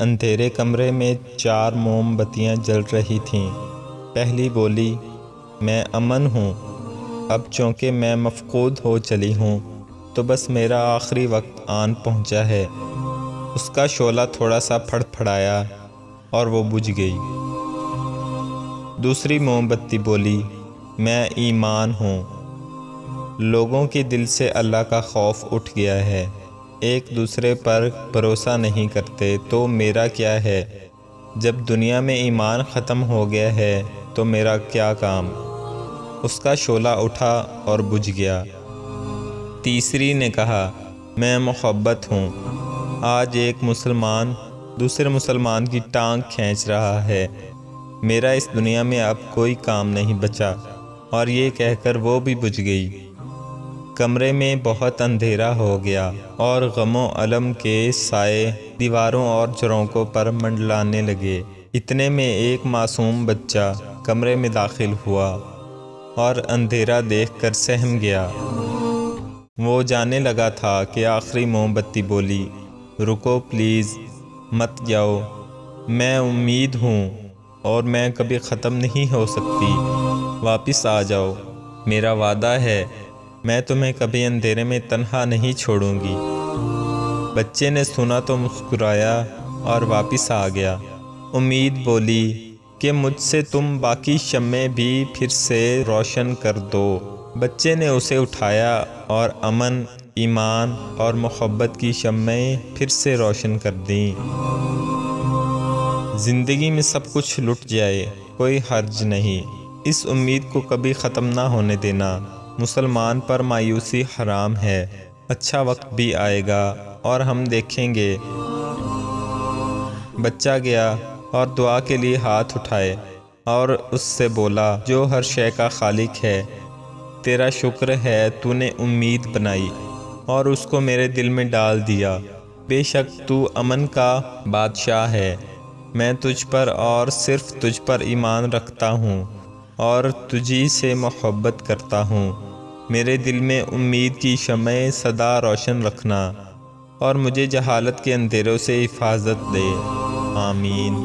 اندھیرے کمرے میں 4 موم بتیاں جل رہی تھیں۔ پہلی بولی، میں امن ہوں، اب چونکہ میں مفقود ہو چلی ہوں تو بس میرا آخری وقت آن پہنچا ہے۔ اس کا شعلہ تھوڑا سا پھڑ پھڑایا اور وہ بجھ گئی۔ دوسری موم بتی بولی، میں ایمان ہوں، لوگوں کے دل سے اللہ کا خوف اٹھ گیا ہے، ایک دوسرے پر بھروسہ نہیں کرتے، تو میرا کیا ہے؟ جب دنیا میں ایمان ختم ہو گیا ہے تو میرا کیا کام؟ اس کا شعلہ اٹھا اور بجھ گیا۔ تیسری نے کہا، میں محبت ہوں، آج ایک مسلمان دوسرے مسلمان کی ٹانگ کھینچ رہا ہے، میرا اس دنیا میں اب کوئی کام نہیں بچا، اور یہ کہہ کر وہ بھی بجھ گئی۔ کمرے میں بہت اندھیرا ہو گیا اور غم و الم کے سائے دیواروں اور جھروکوں پر منڈلانے لگے۔ اتنے میں ایک معصوم بچہ کمرے میں داخل ہوا اور اندھیرا دیکھ کر سہم گیا۔ وہ جانے لگا تھا کہ آخری موم بتی بولی، رکو پلیز، مت جاؤ، میں امید ہوں اور میں کبھی ختم نہیں ہو سکتی، واپس آ جاؤ، میرا وعدہ ہے میں تمہیں کبھی اندھیرے میں تنہا نہیں چھوڑوں گی۔ بچے نے سنا تو مسکرایا اور واپس آ گیا۔ امید بولی کہ مجھ سے تم باقی شمعیں بھی پھر سے روشن کر دو۔ بچے نے اسے اٹھایا اور امن، ایمان اور محبت کی شمعیں پھر سے روشن کر دیں۔ زندگی میں سب کچھ لٹ جائے، کوئی حرج نہیں، اس امید کو کبھی ختم نہ ہونے دینا۔ مسلمان پر مایوسی حرام ہے، اچھا وقت بھی آئے گا اور ہم دیکھیں گے۔ بچہ گیا اور دعا کے لیے ہاتھ اٹھائے اور اس سے بولا، جو ہر شے کا خالق ہے، تیرا شکر ہے تو نے امید بنائی اور اس کو میرے دل میں ڈال دیا۔ بے شک تو امن کا بادشاہ ہے، میں تجھ پر اور صرف تجھ پر ایمان رکھتا ہوں اور تجھی سے محبت کرتا ہوں۔ میرے دل میں امید کی شمع سدا روشن رکھنا اور مجھے جہالت کے اندھیروں سے حفاظت دے، آمین۔